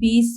20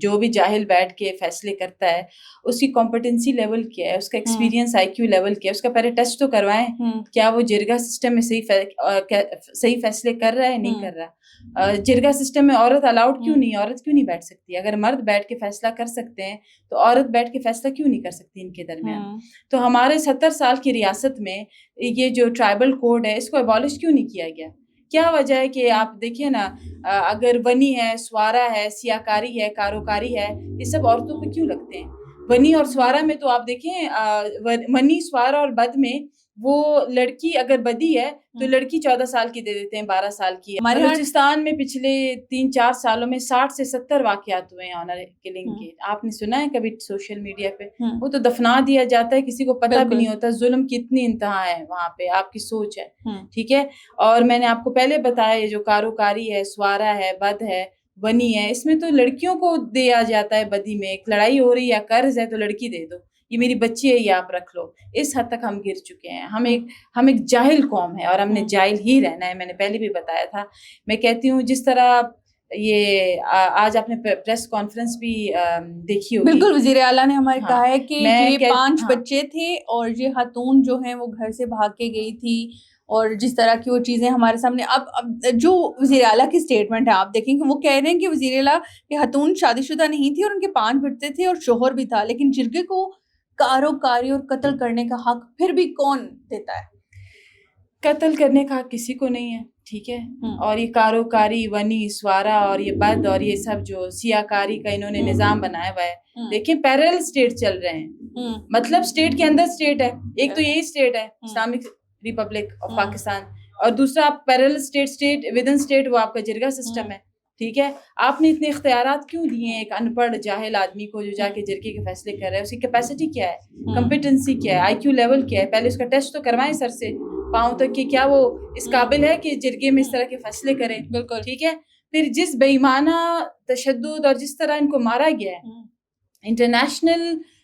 جو بھی جاہل بیٹھ کے فیصلے کرتا ہے اس کی کمپٹنسی لیول کیا ہے, اس کا ایکسپیرینس آئی کیو لیول کیا ہے, اس کا پہلے ٹیسٹ تو کروائیں کیا وہ جرگا سسٹم میں صحیح فیصلے کر رہا ہے, نہیں کر رہا. جرگا سسٹم میں عورت الاؤڈ کیوں نہیں, عورت کیوں نہیں بیٹھ سکتی؟ اگر مرد بیٹھ کے فیصلہ کر سکتے ہیں تو عورت بیٹھ کے فیصلہ کیوں نہیں کر سکتی ان کے درمیان؟ تو ہمارے 70 سال کی ریاست میں یہ جو ٹرائبل کوڈ ہے اس کو ایبالش کیوں نہیں کیا گیا؟ کیا وجہ ہے کہ آپ دیکھیے نا, اگر ونی ہے, سوارا ہے, سیاکاری ہے, کاروکاری ہے, یہ سب عورتوں پہ کیوں لگتے ہیں؟ ونی اور سوارا میں تو آپ دیکھیں, ونی, سوارا اور بد میں وہ لڑکی اگر بدی ہے تو لڑکی 14 سال کی دے دیتے ہیں, 12 سال کی. بلوچستان میں پچھلے 3-4 سالوں میں 60 سے 70 واقعات ہوئے ہیں آنر کلنگ کے. آپ نے سنا ہے کبھی سوشل میڈیا پہ؟ وہ تو دفنا دیا جاتا ہے, کسی کو پتہ بھی نہیں ہوتا. ظلم کی اتنی انتہا ہے وہاں پہ, آپ کی سوچ ہے, ٹھیک ہے. اور میں نے آپ کو پہلے بتایا جو کاروکاری ہے, سوارا ہے, بد ہے, ونی ہے, اس میں تو لڑکیوں کو دیا جاتا ہے بدی میں. ایک لڑائی ہو رہی یا قرض ہے تو لڑکی دے دو, یہ میری بچی ہے, یہ آپ رکھ لو. اس حد تک ہم گر چکے ہیں. ہم ایک جاہل قوم ہے اور ہم نے جاہل ہی رہنا ہے. میں نے پہلے بھی بتایا تھا. میں کہتی ہوں جس طرح یہ آج آپ نے پریس کانفرنس بھی دیکھی ہوگی. بالکل, وزیر اعلیٰ نے ہمارے کہا ہے کہ یہ 5 بچے تھے اور یہ خاتون جو ہیں وہ گھر سے بھاگ کے گئی تھی, اور جس طرح کی وہ چیزیں ہمارے سامنے. اب جو وزیر اعلیٰ کی اسٹیٹمنٹ ہے آپ دیکھیں کہ وہ کہہ رہے ہیں کہ وزیر اعلیٰ کہ خاتون شادی شدہ نہیں تھی اور ان کے 5 بچے تھے اور شوہر بھی تھا, لیکن جرگے کو کاروکاری اور قتل کرنے کا حق پھر بھی کون دیتا ہے؟ قتل کرنے کا حق کسی کو نہیں ہے, ٹھیک ہے. اور یہ کاروکاری, ونی, سوارا اور یہ بد اور یہ سب جو سیاکاری کا انہوں نے نظام بنایا ہوا ہے, دیکھیں پیرل اسٹیٹ چل رہے ہیں. مطلب اسٹیٹ کے اندر اسٹیٹ ہے, ایک تو یہی اسٹیٹ ہے اسلامک ریپبلک آف پاکستان, اور دوسرا آپ parallel state with in state وہ آپ کا جرگا سسٹم ہے, ٹھیک ہے. آپ نے اتنے اختیارات کیوں دیے ہیں ایک ان پڑھ جاہل آدمی کو جو جا کے جرگے کے فیصلے کر رہا ہے؟ اس کی کیپیسٹی کیا ہے, کمپیٹنسی کیا ہے, آئی کیو لیول کیا ہے؟ پہلے اس کا ٹیسٹ تو کروائیں سر سے پاؤں تک کہ کیا وہ اس قابل ہے کہ جرگے میں اس طرح کے فیصلے کریں. بالکل, ٹھیک ہے. پھر جس بے ایمانہ تشدد اور جس طرح ان کو مارا گیا ہے,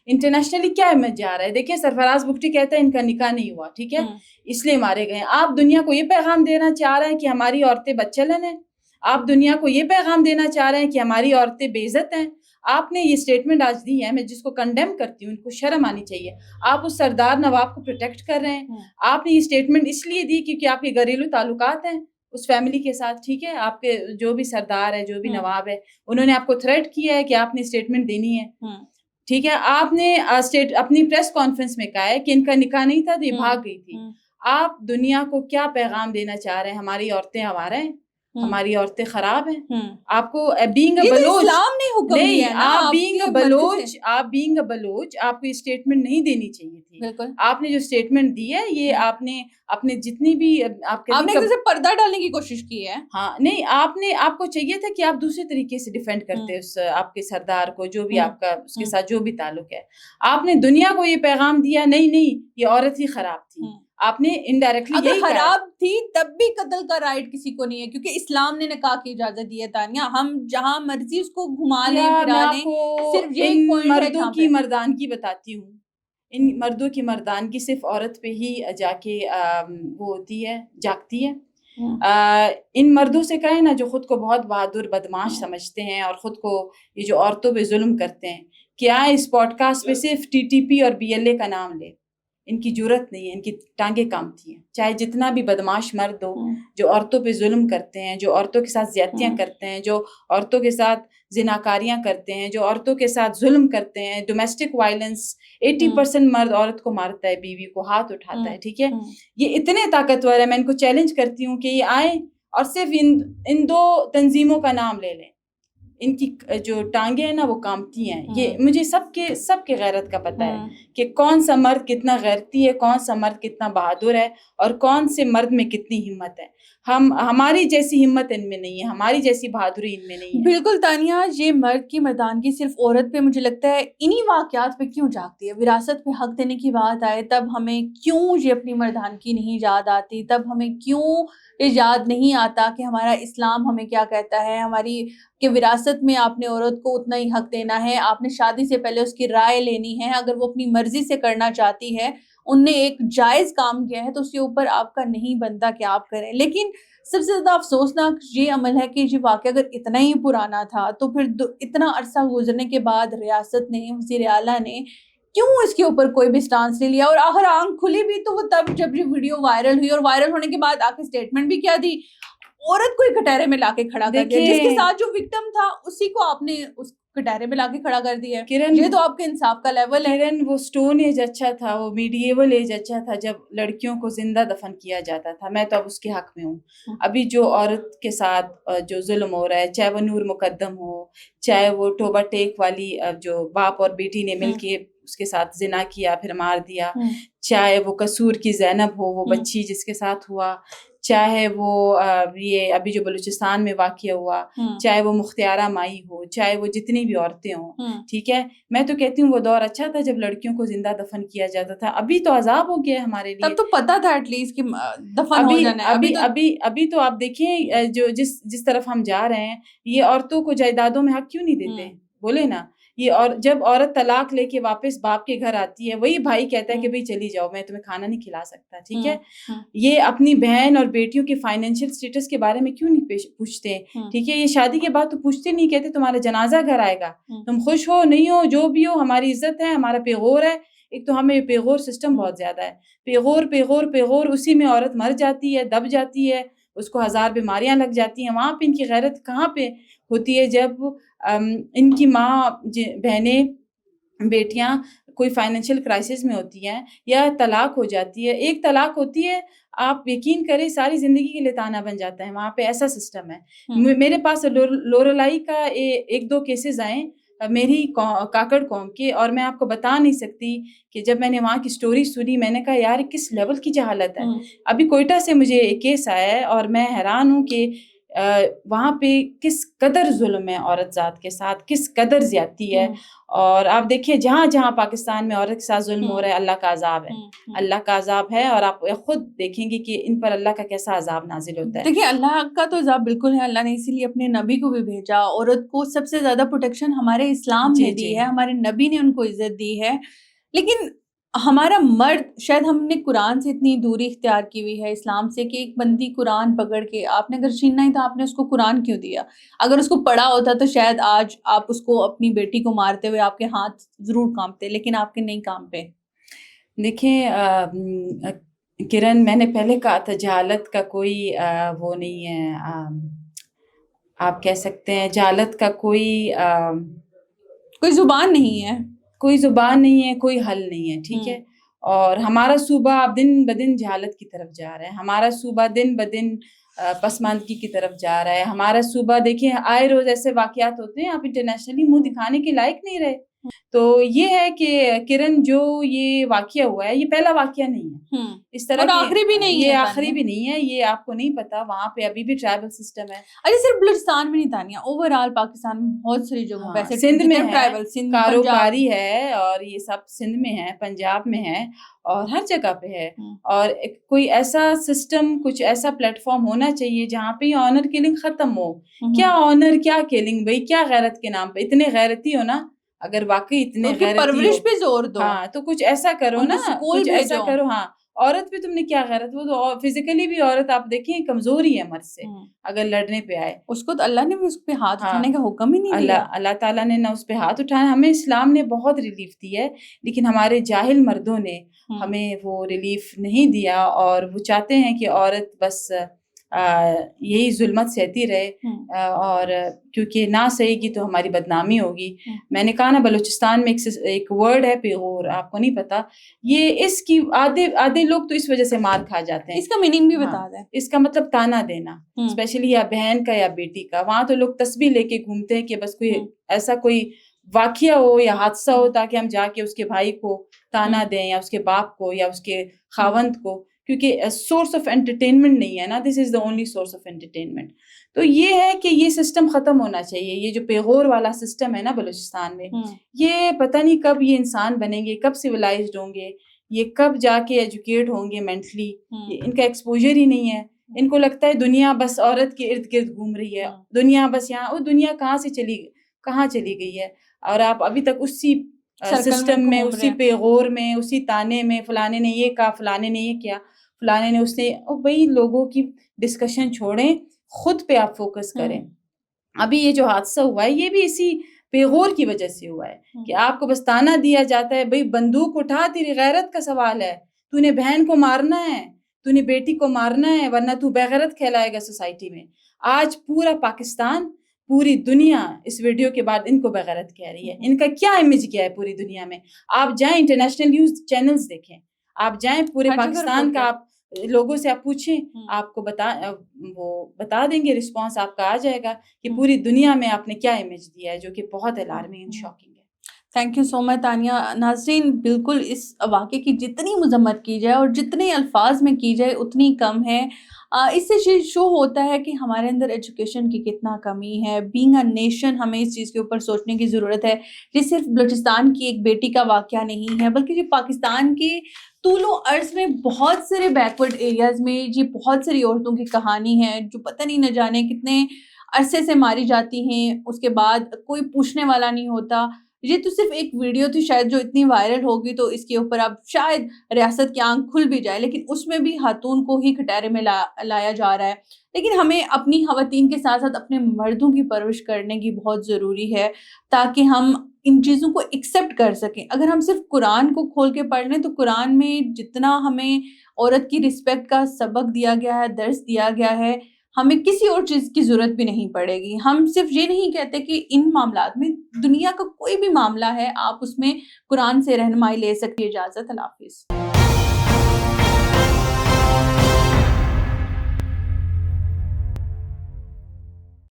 انٹرنیشنلی کیا امیج جا رہا ہے؟ دیکھیں سرفراز بگٹی کہتا ہے ان کا نکاح نہیں ہوا, ٹھیک ہے, اس لیے مارے گئے. آپ دنیا کو یہ پیغام دینا چاہ رہے ہیں کہ ہماری عورتیں بدچلن ہیں. آپ دنیا کو یہ پیغام دینا چاہ رہے ہیں کہ ہماری عورتیں بے عزت ہیں. آپ نے یہ اسٹیٹمنٹ آج دی ہے, میں جس کو کنڈیم کرتی ہوں, ان کو شرم آنی چاہیے. آپ اس سردار نواب کو پروٹیکٹ کر رہے ہیں. آپ نے یہ اسٹیٹمنٹ اس لیے دی کیونکہ آپ کے گھریلو تعلقات ہیں اس فیملی کے ساتھ, ٹھیک ہے. آپ کے جو بھی سردار ہے, جو بھی نواب ہے, انہوں نے آپ کو تھریٹ کیا ہے کہ آپ نے اسٹیٹمنٹ دینی ہے, ٹھیک ہے. آپ نے اپنی پریس کانفرنس میں کہا ہے کہ ان کا نکاح نہیں تھا تو یہ بھاگ گئی تھی. آپ دنیا کو کیا پیغام دینا چاہ رہے ہیں؟ ہماری عورتیں آوارہ ہیں, ہماری عورتیں خراب ہیں. آپ کو بینگ اے بلوچ, نہیں, آپ بینگ اے بلوچ آپ کو یہ اسٹیٹمنٹ نہیں دینی چاہیے تھی. آپ نے جو اسٹیٹمنٹ دی ہے یہ آپ نے اپنے جتنی بھی آپ نے پردہ ڈالنے کی کوشش کی ہے. ہاں, نہیں, آپ کو چاہیے تھا کہ آپ دوسرے طریقے سے ڈیفینڈ کرتے اس آپ کے سردار کو, جو بھی آپ کا اس کے ساتھ جو بھی تعلق ہے. آپ نے دنیا کو یہ پیغام دیا نہیں یہ عورت ہی خراب تھی. آپ نے انڈائریکٹلی اگر خراب تھی تب بھی قتل کا رائٹ کسی کو نہیں ہے, کیونکہ اسلام نے نکاح کی اجازت دی ہے. تانیہ, ہم جہاں مرضی اس کو گھما لیں پھرا لیں, صرف یہ ایک پوائنٹ ہے. مردوں کی مردانگی بتاتی ہوں, ان مردوں کی مردانگی صرف عورت پہ ہی جا کے وہ ہوتی ہے, جاگتی ہے. ان مردوں سے کہیں نا جو خود کو بہت بہادر بدماش سمجھتے ہیں اور خود کو یہ جو عورتوں پہ ظلم کرتے ہیں, کیا اس پوڈ کاسٹ پہ صرف TTP اور BLA کا نام لے. ان کی جرت نہیں ہے, ان کی ٹانگیں کامتی ہیں. چاہے جتنا بھی بدماش مرد ہو جو عورتوں پہ ظلم کرتے ہیں, جو عورتوں کے ساتھ زیادتیاں کرتے ہیں, جو عورتوں کے ساتھ زناکاریاں کرتے ہیں, جو عورتوں کے ساتھ ظلم کرتے ہیں, ڈومیسٹک وائلنس 80% مرد عورت کو مارتا ہے, بیوی کو ہاتھ اٹھاتا ہے, ٹھیک ہے. یہ اتنے طاقتور ہے, میں ان کو چیلنج کرتی ہوں کہ یہ آئیں اور صرف ان 2 تنظیموں کا نام لے لیں. ان کی جو ٹانگیں ہیں نا وہ کامتی ہیں. یہ مجھے سب کے غیرت کا پتہ ہے کہ کون سا مرد کتنا غیرتی ہے, کون سا مرد کتنا بہادر ہے, اور کون سے مرد میں کتنی ہمت ہے. ہماری جیسی ہمت ان میں نہیں ہے, ہماری جیسی بہادری ان میں نہیں ہے. بالکل تانیہ, یہ مرد کی مردانگی صرف عورت پہ مجھے لگتا ہے انہی واقعات پہ کیوں جاگتی ہے. وراثت پہ حق دینے کی بات آئے تب ہمیں کیوں یہ اپنی مردانگی نہیں یاد آتی, تب ہمیں کیوں یہ یاد نہیں آتا کہ ہمارا اسلام ہمیں کیا کہتا ہے, ہماری کہ وراثت میں آپ نے عورت کو اتنا ہی حق دینا ہے. آپ نے شادی سے پہلے اس کی رائے لینی ہے, اگر وہ اپنی مرضی سے کرنا چاہتی ہے, ان نے ایک جائز کام کیا ہے تو اس کے اوپر آپ کا نہیں بنتا کہ آپ کریں. لیکن سب سے زیادہ افسوسناک یہ عمل ہے کہ یہ واقعہ اگر اتنا ہی پرانا تھا تو پھر اتنا عرصہ گزرنے کے بعد ریاست نے، وزیر اعلیٰ نے کیوں اس کے اوپر کوئی بھی سٹانس نہیں لیا؟ اور آخر آنکھ کھلی بھی تو وہ تب جب یہ ویڈیو وائرل ہوئی، اور وائرل ہونے کے بعد آ کے اسٹیٹمنٹ بھی کیا دی، عورت کو کٹہرے میں لا کے کھڑا کر دیا، جس کے ساتھ جو وکٹم تھا اسی کو آپ نے اس کٹہرے میں لا کے کھڑا کر دیا. کرن، یہ تو آپ کے انصاف کا لیول ہے. کرن، وہ سٹون ایج اچھا تھا، وہ میڈیول ایج اچھا تھا جب لڑکیوں کو زندہ دفن کیا جاتا تھا. میں تو اب اس کے حق میں ہوں. ابھی جو عورت کے ساتھ جو ظلم ہو رہا ہے، چاہے وہ نور مقدم ہو، چاہے وہ ٹوبہ ٹیک والی جو باپ اور بیٹی نے مل کے اس کے ساتھ زنا کیا پھر مار دیا، چاہے وہ قصور کی زینب ہو، وہ بچی جس کے ساتھ ہوا، چاہے وہ یہ ابھی جو بلوچستان میں واقعہ ہوا، چاہے وہ مختارہ مائی ہو، چاہے وہ جتنی بھی عورتیں ہوں، ٹھیک ہے. میں تو کہتی ہوں وہ دور اچھا تھا جب لڑکیوں کو زندہ دفن کیا جاتا تھا. ابھی تو عذاب ہو گیا ہمارے لیے. تب تو پتہ تھا ایٹ لیسٹ کہ دفن ہو جانا ہے. ابھی تو آپ دیکھیں جو جس طرف ہم جا رہے ہیں، یہ عورتوں کو جائیدادوں میں حق کیوں نہیں دیتے؟ بولے نا. یہ اور جب عورت طلاق لے کے واپس باپ کے گھر آتی ہے، وہی بھائی کہتا ہے کہ بھائی چلی جاؤ، میں تمہیں کھانا نہیں کھلا سکتا، ٹھیک ہے. یہ اپنی بہن اور بیٹیوں کے فائنینشیل سٹیٹس کے بارے میں کیوں نہیں پوچھتے؟ ٹھیک ہے. یہ شادی کے بعد تو پوچھتے نہیں، کہتے تمہارا جنازہ گھر آئے گا، تم خوش ہو نہیں ہو جو بھی ہو، ہماری عزت ہے، ہمارا پیغور ہے. ایک تو ہمیں پیغور سسٹم بہت زیادہ ہے. پیغور اسی میں عورت مر جاتی ہے، دب جاتی ہے، اس کو 1000 بیماریاں لگ جاتی ہیں. وہاں پہ ان کی غیرت کہاں پہ ہوتی ہے جب ان کی ماں، بہنیں، بیٹیاں کوئی فائنینشیل کرائسس میں ہوتی ہیں یا طلاق ہو جاتی ہے. ایک طلاق ہوتی ہے، آپ یقین کریں ساری زندگی کے لیے تانا بن جاتا ہے. وہاں پہ ایسا سسٹم ہے. میرے پاس لوریلائی کا 1-2 کیسز آئیں میری کاکڑ قوم کے، اور میں آپ کو بتا نہیں سکتی کہ جب میں نے وہاں کی سٹوری سنی، میں نے کہا یار کس لیول کی جہالت ہے. ابھی کوئٹہ سے مجھے ایک کیس آیا ہے اور میں حیران ہوں کہ وہاں پہ کس قدر ظلم ہے عورت ذات کے ساتھ، کس قدر زیادتی ہے. اور آپ دیکھیں جہاں جہاں پاکستان میں عورت کے ساتھ ظلم ہو رہا ہے، اللہ کا عذاب ہے، اللہ کا عذاب ہے. اور آپ خود دیکھیں گے کہ ان پر اللہ کا کیسا عذاب نازل ہوتا ہے. دیکھیں اللہ کا تو عذاب بالکل ہے. اللہ نے اسی لیے اپنے نبی کو بھی بھیجا. عورت کو سب سے زیادہ پروٹیکشن ہمارے اسلام نے دی ہے، ہمارے نبی نے ان کو عزت دی ہے. لیکن ہمارا مرد، شاید ہم نے قرآن سے اتنی دوری اختیار کی ہوئی ہے، اسلام سے، کہ ایک بندی قرآن پکڑ کے، آپ نے اگر چھیننا ہی تھا آپ نے اس کو قرآن کیوں دیا؟ اگر اس کو پڑھا ہوتا تو شاید آج آپ اس کو، اپنی بیٹی کو مارتے ہوئے آپ کے ہاتھ ضرور کانپتے، لیکن آپ کے نہیں کانپے. دیکھیں کرن، میں نے پہلے کہا تھا جہالت کا کوئی وہ نہیں ہے، آپ کہہ سکتے ہیں جہالت کا کوئی زبان نہیں ہے، کوئی زبان نہیں ہے، کوئی حل نہیں ہے، ٹھیک ہے. اور ہمارا صوبہ اب دن بدن جہالت کی طرف جا رہا ہے. ہمارا صوبہ دن بدن پسماندگی کی طرف جا رہا ہے. ہمارا صوبہ دیکھیں آئے روز ایسے واقعات ہوتے ہیں، آپ انٹرنیشنلی منہ دکھانے کے لائق نہیں رہے. تو یہ ہے کہ کرن جو یہ واقعہ ہوا ہے، یہ پہلا واقعہ نہیں ہے اس طرح، اور آخری بھی نہیں ہے. یہ آخری بھی نہیں ہے، یہ آپ کو نہیں پتا. وہاں پہ ابھی بھی ٹرائبل سسٹم ہے. اچھا صرف بلوچستان میں نہیں تانیہ، اوور آل پاکستان میں بہت ساری جگہوں پہ، سندھ میں ٹرائبل، سندھ کاروباری ہے، اور یہ سب سندھ میں ہے، پنجاب میں ہے، اور ہر جگہ پہ ہے. اور کوئی ایسا سسٹم، کچھ ایسا پلیٹ فارم ہونا چاہیے جہاں پہ یہ آنر کلنگ ختم ہو. کیا آنر، کیا کلنگ بھائی، کیا غیرت کے نام پہ؟ اتنے غیرتی ہو نا، اگر واقعی اتنے غیرتی پرورش پہ زور دو، ہاں تو کچھ ایسا کرو نا، کچھ ایسا کرو. ہاں عورت پہ تم نے کیا غیرت؟ وہ تو فزیکلی بھی عورت آپ دیکھیں کمزور ہی ہے مرد سے، اگر لڑنے پہ آئے اس کو تو اللہ نے بھی اس پہ ہاتھ اٹھانے کا حکم ہی نہیں دیا. اللہ تعالیٰ نے نہ اس پہ ہاتھ اٹھایا. ہمیں اسلام نے بہت ریلیف دی ہے، لیکن ہمارے جاہل مردوں نے ہمیں وہ ریلیف نہیں دیا. اور وہ چاہتے ہیں کہ عورت بس یہی ظلمت سہتی رہے، اور کیونکہ نہ سہے گی تو ہماری بدنامی ہوگی. میں نے کہا نا بلوچستان میں ایک ورڈ ہے پیغور، آپ کو نہیں پتا. یہ اس کی آدھے لوگ تو اس وجہ سے مار کھا جاتے ہیں. اس کا میننگ بھی بتا دیں. اس کا مطلب تانا دینا، اسپیشلی یا بہن کا یا بیٹی کا. وہاں تو لوگ تسبیح لے کے گھومتے ہیں کہ بس کوئی ایسا کوئی واقعہ ہو یا حادثہ ہو تاکہ ہم جا کے اس کے بھائی کو تانا دیں، یا اس کے باپ کو، یا اس کے خاوند کو، کیونکہ سورس آف انٹرٹینمنٹ نہیں ہے نا. This is the only source of entertainment. تو یہ ہے کہ یہ سسٹم ختم ہونا چاہیے. یہ جو پیغور والا سسٹم ہے نا بلوچستان میں، یہ پتہ نہیں کب یہ انسان بنیں گے، کب سویلائزڈ ہوں گے، یہ کب جا کے ایجوکیٹ ہوں گے مینٹلی. ان کا ایکسپوجر ہی نہیں ہے. ان کو لگتا ہے دنیا بس عورت کے ارد گرد گھوم رہی ہے، دنیا بس یہاں. وہ دنیا کہاں چلی گئی ہے؟ اور آپ ابھی تک اسی سسٹم میں، اسی پیغور میں، اسی تانے میں، فلانے نے یہ کہا، فلانے نے یہ کیا. فلانے نے اس نے، وہی لوگوں کی ڈسکشن چھوڑیں، خود پہ آپ فوکس کریں. ابھی یہ جو حادثہ ہوا ہے یہ بھی اسی پیغور کی وجہ سے ہوا ہے کہ آپ کو بس تانا دیا جاتا ہے، بھئی بندوق اٹھا، تیری غیرت کا سوال ہے، تو نے بہن کو مارنا ہے، تو نے بیٹی کو مارنا ہے، ورنہ تو بغیرت کہلائے گا سوسائٹی میں. آج پورا پاکستان، پوری دنیا اس ویڈیو کے بعد ان کو بغیرت کہہ رہی ہے. ان کا کیا امیج کیا ہے پوری دنیا میں؟ آپ جائیں انٹرنیشنل نیوز چینلز دیکھیں، آپ جائیں پورے ہر جگہ پاکستان کا، رپورٹ آپ لوگوں سے آپ پوچھیں، آپ کو وہ بتا دیں گے، رسپانس آپ کا آ جائے گا کہ پوری دنیا میں آپ نے کیا امیج دیا ہے، جو کہ بہت الارمنگ اینڈ شاکنگ ہے. تھینک یو سو مچ تانیہ. ناظرین بالکل اس واقعے کی جتنی مذمت کی جائے اور جتنے الفاظ میں کی جائے اتنی کم ہے. اس سے شو ہوتا ہے کہ ہمارے اندر ایجوکیشن کی کتنا کمی ہے. بینگ اے نیشن ہمیں اس چیز کے اوپر سوچنے کی ضرورت ہے. یہ صرف بلوچستان کی ایک بیٹی کا واقعہ نہیں ہے، بلکہ یہ پاکستان کے طول و عرض میں بہت سارے بیکورڈ ایریاز میں یہ بہت ساری عورتوں کی کہانی ہے جو پتہ نہیں نہ جانے کتنے عرصے سے ماری جاتی ہیں، اس کے بعد کوئی پوچھنے والا نہیں ہوتا. یہ تو صرف ایک ویڈیو تھی شاید جو اتنی وائرل ہوگی تو اس کے اوپر اب شاید ریاست کی آنکھ کھل بھی جائے، لیکن اس میں بھی خاتون کو ہی کٹہرے میں لایا جا رہا ہے. لیکن ہمیں اپنی خواتین کے ساتھ ساتھ اپنے مردوں کی پرورش کرنے کی بہت ضروری ہے تاکہ ہم ان چیزوں کو ایکسیپٹ کر سکیں. اگر ہم صرف قرآن کو کھول کے پڑھ لیں تو قرآن میں جتنا ہمیں عورت کی رسپیکٹ کا سبق دیا گیا ہے، درس دیا گیا ہے، ہمیں کسی اور چیز کی ضرورت بھی نہیں پڑے گی. ہم صرف یہ نہیں کہتے کہ ان معاملات میں دنیا کا کوئی بھی معاملہ ہے آپ اس میں قرآن سے رہنمائی لے سکتے. اجازت. اللہ حافظ.